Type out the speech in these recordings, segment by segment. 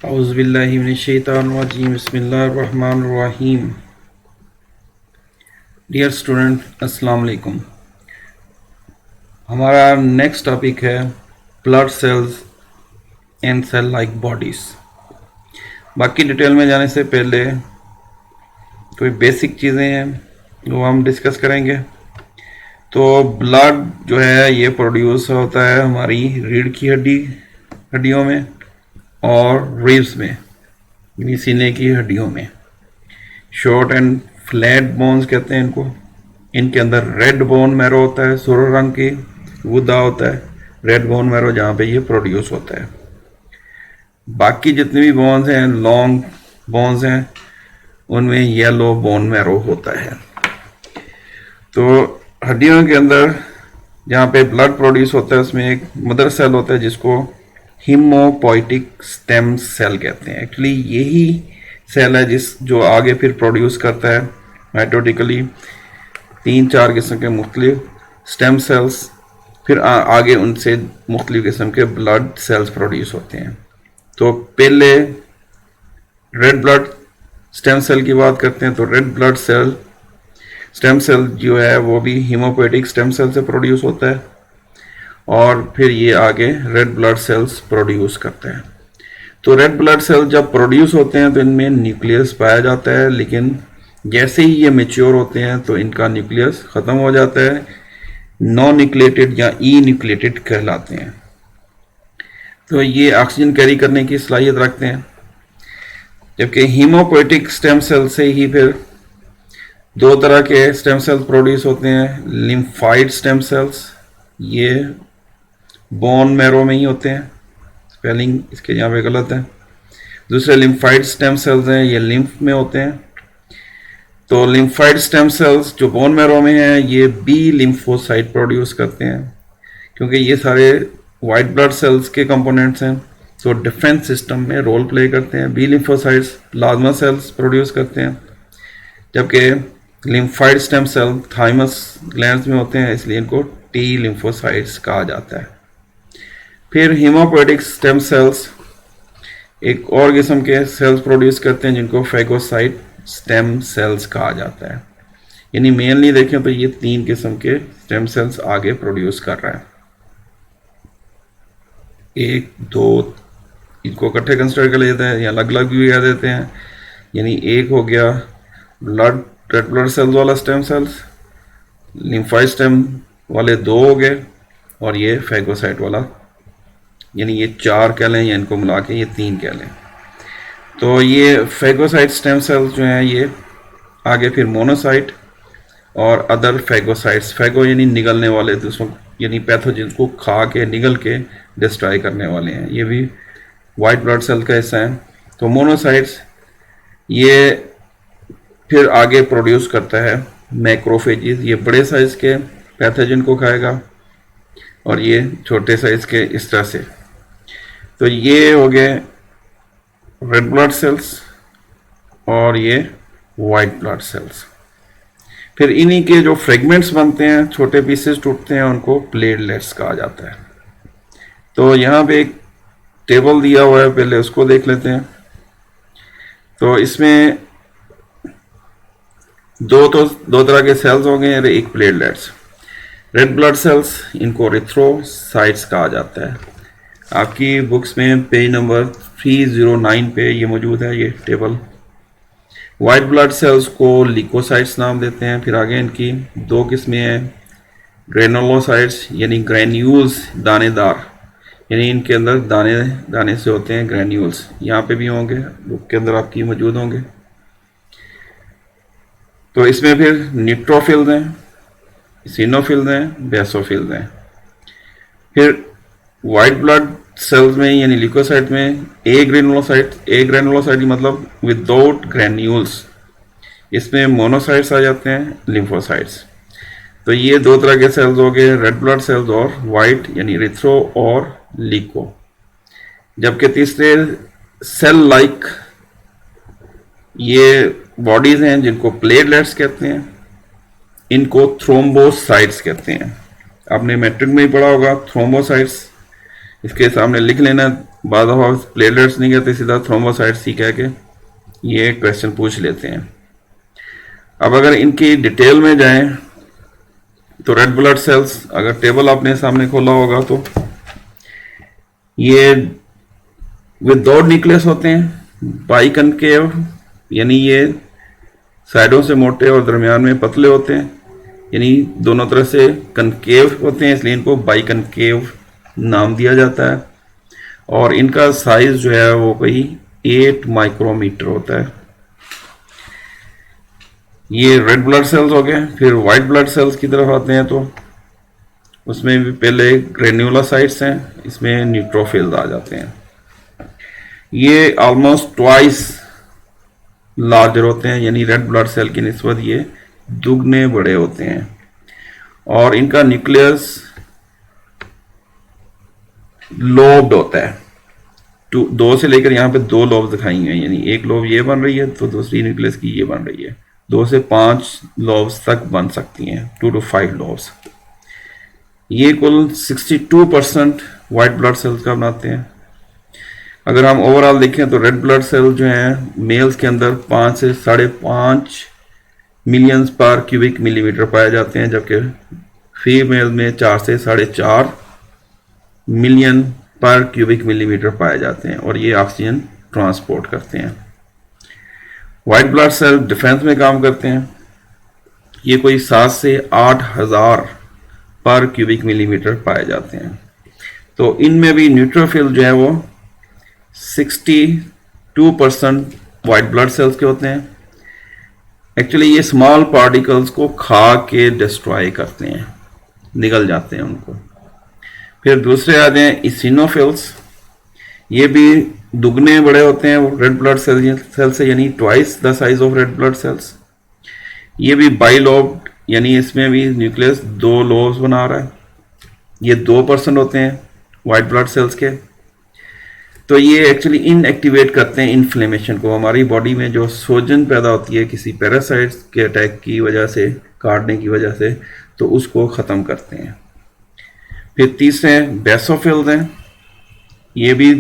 औज़ुबिल्लाहि मिनश्शैतानिर्रजीम बिस्मिल्लाहिर्रहमानिर्रहीम। Dear student, अस्सलाम वालेकुम। हमारा नेक्स्ट टॉपिक है blood cells and cell like bodies. बाकी डिटेल में जाने से पहले कोई बेसिक चीज़ें हैं वो हम डिस्कस करेंगे। तो ब्लड जो है ये प्रोड्यूस होता है हमारी रीढ़ की हड्डियों में और रिब्स में, यानी सीने की हड्डियों में। शॉर्ट एंड फ्लैट बोन्स कहते हैं इनको। इनके अंदर रेड बोन मैरो होता है, सुर्ख रंग की गुदा होता है, रेड बोन मैरो, जहाँ पे ये प्रोड्यूस होता है। बाकी जितने भी बोन्स हैं, लॉन्ग बोन्स हैं, उनमें येलो बोन मैरो होता है। तो हड्डियों के अंदर जहाँ पे ब्लड प्रोड्यूस होता है उसमें एक मदर सेल होता है जिसको हीमोपोइटिक स्टेम सेल कहते हैं। एक्चुअली यही सेल है जो आगे फिर प्रोड्यूस करता है माइटोटिकली 3-4 किस्म के मुख्तलिफ स्टेम सेल्स, फिर आगे उनसे मुख्तलिफ किस्म के ब्लड सेल्स प्रोड्यूस होते हैं। तो पहले रेड ब्लड स्टेम सेल की बात करते हैं। तो red blood cell stem cell जो है वो भी हीमोपोइटिक स्टेम सेल से प्रोड्यूस होता है और फिर ये आगे रेड ब्लड सेल्स प्रोड्यूस करते हैं। तो रेड ब्लड सेल जब प्रोड्यूस होते हैं तो इनमें न्यूक्लियस पाया जाता है, लेकिन जैसे ही ये मेच्योर होते हैं तो इनका न्यूक्लियस ख़त्म हो जाता है, नॉन न्यूक्लिएटेड या ई न्यूक्लिएटेड कहलाते हैं। तो ये ऑक्सीजन कैरी करने की सलाहियत रखते हैं, जबकि हीमोपोइटिक स्टेम सेल से ही फिर दो तरह के स्टेम सेल्स प्रोड्यूस होते हैं। लिम्फाइड स्टेम सेल्स, ये बोन मैरो में ही होते हैं, स्पेलिंग इसके यहाँ पे गलत है। दूसरे लिम्फाइड स्टेम सेल्स हैं, ये लिम्फ में होते हैं। तो लिम्फाइड स्टेम सेल्स जो बोन मैरो में हैं ये बी लिम्फोसाइट प्रोड्यूस करते हैं, क्योंकि ये सारे वाइट ब्लड सेल्स के कंपोनेंट्स हैं, तो डिफेंस सिस्टम में रोल प्ले करते हैं। B lymphocytes plasma cells produce करते हैं, जबकि lymphoid stem cell thymus glands में होते हैं, इसलिए इनको टी लिम्फोसाइट्स कहा जाता है। फिर हीमोपोइटिक स्टेम सेल्स एक और किस्म के सेल्स प्रोड्यूस करते हैं जिनको फैगोसाइट स्टेम सेल्स कहा जाता है। यानी मेनली देखें तो ये 3 किस्म के स्टेम सेल्स आगे प्रोड्यूस कर रहा है। 1, 2 इनको इकट्ठे कंसिडर कर लेते हैं या अलग अलग भी कह देते हैं। यानी एक हो गया रेड ब्लड सेल्स वाला स्टेम सेल्स, लिम्फाइड स्टेम वाले 2 हो गए, और ये फैगोसाइट वाला, यानी ये 4 कह लें या इनको मिला के ये 3 कह लें। तो ये फैगोसाइट स्टेम सेल्स जो हैं ये आगे फिर मोनोसाइट और अदर फैगोसाइट्स, फैगो यानी निगलने वाले, दूसरों यानी पैथोजन को खा के निगल के डिस्ट्रॉय करने वाले हैं, ये भी वाइट ब्लड सेल का हिस्सा है। तो मोनोसाइट्स ये फिर आगे प्रोड्यूस करता है मैक्रोफेजेस, ये बड़े साइज के पैथोजन को खाएगा और ये छोटे साइज के इस तरह से। तो ये हो गए रेड ब्लड सेल्स और ये वाइट ब्लड सेल्स। फिर इन्हीं के जो फ्रेगमेंट्स बनते हैं, छोटे पीसेस टूटते हैं, उनको प्लेटलेट्स कहा जाता है। तो यहाँ पे एक टेबल दिया हुआ है, पहले उसको देख लेते हैं। तो इसमें दो तरह के सेल्स होंगे, एक प्लेटलेट्स। रेड ब्लड सेल्स इनको एरिथ्रोसाइट्स कहा जाता है। आपकी बुक्स में पेज नंबर 309 पे ये मौजूद है, ये टेबल। वाइट ब्लड सेल्स को ल्यूकोसाइट्स नाम देते हैं। फिर आगे इनकी 2 किस्में हैं, ग्रेनुलोसाइट्स यानी ग्रैन्यूल्स, दानेदार, यानी इनके अंदर दाने दाने से होते हैं ग्रैन्यूल्स, यहाँ पे भी होंगे, बुक के अंदर आपकी मौजूद होंगे। तो इसमें फिर न्यूट्रोफिल्स हैं, सिनोफिल्स हैं, बेसोफिल्स हैं। फिर वाइट ब्लड सेल्स में यानी ल्यूकोसाइट में ए ग्रेनुलोसाइट मतलब विदाउट ग्रैन्यूल्स, इसमें मोनोसाइट्स आ जाते हैं, लिम्फोसाइट्स। तो ये 2 तरह के सेल्स हो गए, रेड ब्लड सेल्स और वाइट यानी एरिथ्रो और ल्यूको। जबकि तीसरे सेल लाइक ये बॉडीज हैं जिनको प्लेटलेट्स कहते हैं, इनको थ्रोम्बोसाइट्स कहते हैं। आपने मैट्रिक में ही पढ़ा होगा थ्रोम्बोसाइट्स, इसके सामने लिख लेना बाद दफा प्लेटलेट्स नहीं कहते, सीधा थ्रोम्बोसाइट्स ही कह के ये क्वेश्चन पूछ लेते हैं। अब अगर इनकी डिटेल में जाएं तो रेड ब्लड सेल्स, अगर टेबल आपने सामने खोला होगा तो ये विदाउट न्यूक्लियस होते हैं, बाइकनकेव, यानी ये साइडों से मोटे और दरमियान में पतले होते हैं, यानी दोनों तरह से कनकेव होते हैं, इसलिए इनको बाइकनकेव नाम दिया जाता है। और इनका साइज जो है वो कोई 8 माइक्रोमीटर होता है। ये रेड ब्लड सेल्स हो गए। फिर वाइट ब्लड सेल्स की तरफ आते हैं तो उसमें भी पहले ग्रेन्युलोसाइट्स हैं, इसमें न्यूट्रोफिल्स आ जाते हैं। ये ऑलमोस्ट ट्वाइस लार्जर होते हैं, यानी रेड ब्लड सेल की निस्बत ये दुगने बड़े होते हैं। और इनका न्यूक्लियस लोब्ड होता है, दो से लेकर यहाँ पे 2 लोब दिखाई हुई हैं, यानी एक लोब ये बन रही है तो दूसरी न्यूक्लियस की ये बन रही है। 2 से 5 लोब्स तक बन सकती हैं, 2 to 5 लोब्स। ये कुल 62% वाइट ब्लड सेल्स का बनाते हैं। अगर हम ओवरऑल देखें तो रेड ब्लड सेल जो हैं मेल्स के अंदर 5 से 5.5 मिलियंस पर क्यूबिक मिलीमीटर पाए जाते हैं, जबकि फीमेल में 4 से 4.5 मिलियन पर क्यूबिक मिलीमीटर पाए जाते हैं, और ये ऑक्सीजन ट्रांसपोर्ट करते हैं। वाइट ब्लड सेल डिफेंस में काम करते हैं। ये कोई 7 से 8 हजार पर क्यूबिक मिलीमीटर पाए जाते हैं। तो इनमें भी न्यूट्रोफिल जो है वो 62% वाइट ब्लड सेल्स के होते हैं। एक्चुअली ये स्मॉल पार्टिकल्स को खा के डिस्ट्रॉय करते हैं, निगल जाते हैं उनको। फिर दूसरे आ जाए इसिनोफिल्स। ये भी दुगने बड़े होते हैं रेड ब्लड सेल से, यानी twice the size of red blood cells. ये भी बाइलोब्ड, यानी इसमें भी न्यूक्लियस 2 लोब्स बना रहा है। ये 2% होते हैं वाइट ब्लड सेल्स के। तो ये एक्चुअली इनएक्टिवेट करते हैं इन्फ्लेमेशन को। हमारी बॉडी में जो सोजन पैदा होती है किसी पैरासाइट्स के अटैक की वजह से, काटने की वजह से, तो उसको ख़त्म करते हैं। फिर तीसरे बेसोफिल्स हैं। ये भी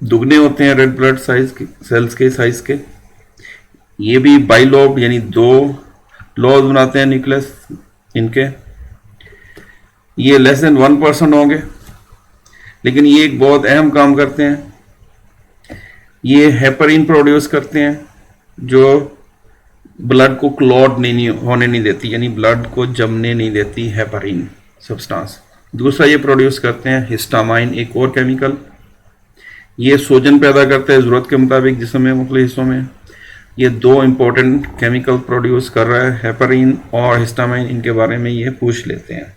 दुगने होते हैं रेड ब्लड सेल्स के साइज के। ये भी बाइलोब्ड, यानी 2 लोब्स बनाते हैं न्यूक्लियस इनके। ये लेस देन 1% होंगे, लेकिन ये एक बहुत अहम काम करते हैं। ये हेपरिन प्रोड्यूस करते हैं जो ब्लड को क्लॉट नहीं होने नहीं देती, यानी ब्लड को जमने नहीं देती, हेपरिन सब्सटेंस। दूसरा ये प्रोड्यूस करते हैं हिस्टामाइन, एक और केमिकल। ये सोजन पैदा करते हैं ज़रूरत के मुताबिक जिस्म में मुख्तलिफ हिस्सों में। ये 2 इंपॉर्टेंट केमिकल प्रोड्यूस कर रहा है, हेपरिन और हिस्टामाइन। इनके बारे में ये पूछ लेते हैं।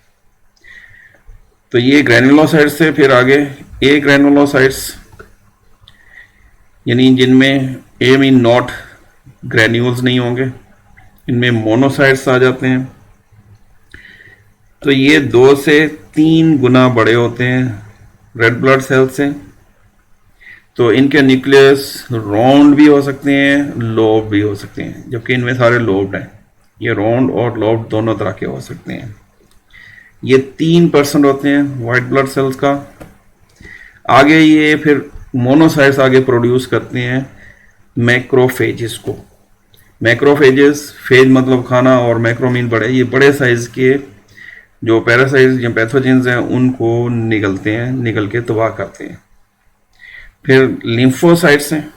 तो ये ग्रैनुलोसाइट्स से फिर आगे ए ग्रैनुलोसाइट्स, यानी जिनमें ए मीन नॉट ग्रैन्यूल्स नहीं होंगे, इनमें मोनोसाइट्स आ जाते हैं। तो ये 2 से 3 गुना बड़े होते हैं रेड ब्लड सेल से। तो इनके न्यूक्लियस राउंड भी हो सकते हैं, लोब भी हो सकते हैं, जबकि इनमें सारे लोब्ड हैं। ये राउंड और लोब दोनों तरह के हो सकते हैं। ये 3% होते हैं वाइट ब्लड सेल्स का। आगे ये फिर मोनोसाइट्स आगे प्रोड्यूस करते हैं मैक्रोफेजेस को। मैक्रोफेजेस, फेज मतलब खाना और मैक्रो मीन बड़े, ये बड़े साइज के जो पैरासाइट्स या पैथोजेंस हैं उनको निगलते हैं, निगल के तबाह करते हैं। फिर लिम्फोसाइट्स हैं।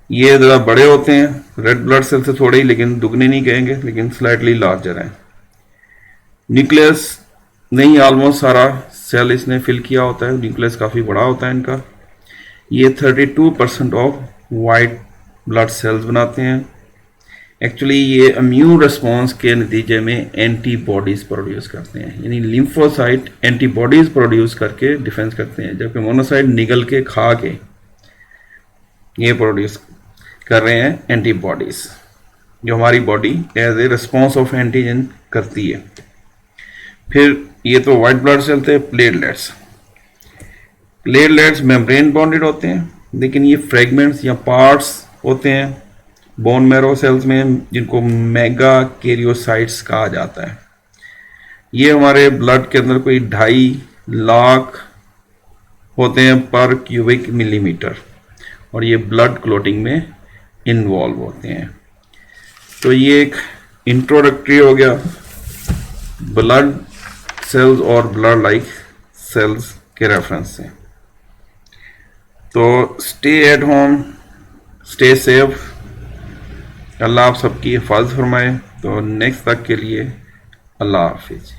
ये ज़रा बड़े होते हैं रेड ब्लड सेल से थोड़े ही, लेकिन दुगने नहीं कहेंगे, लेकिन स्लाइटली लार्जर हैं। न्यूक्लियस नहीं ऑलमोस्ट सारा सेल इसने फिल किया होता है, न्यूक्लियस काफ़ी बड़ा होता है इनका। ये 32% ऑफ वाइट ब्लड सेल्स बनाते हैं। एक्चुअली ये इम्यून रिस्पॉन्स के नतीजे में एंटीबॉडीज प्रोड्यूस करते हैं, यानी लिम्फोसाइट एंटीबॉडीज प्रोड्यूस करके डिफेंस करते हैं, जबकि मोनोसाइट निगल के खा के ये प्रोड्यूस कर रहे हैं एंटीबॉडीज, जो हमारी body as a response of antigen करती है। फिर ये तो वाइट ब्लड सेल थे। प्लेटलेट्स, प्लेटलेट्स मेम्ब्रेन बॉन्डेड होते हैं, लेकिन ये फ्रेगमेंट्स या पार्ट्स होते हैं बोन मैरो सेल्स में, जिनको मेगा कैरियोसाइट्स कहा जाता है। ये हमारे ब्लड के अंदर कोई 2.5 लाख होते हैं पर क्यूबिक मिलीमीटर, और ये ब्लड क्लॉटिंग में इन्वॉल्व होते हैं। तो ये एक इंट्रोडक्टरी हो गया ब्लड सेल्स और ब्लड लाइक सेल्स के रेफरेंस से। तो stay at home, stay safe, Allah आप सबकी हिफाजत फरमाए। तो नेक्स्ट तक के लिए अल्लाह हाफिज।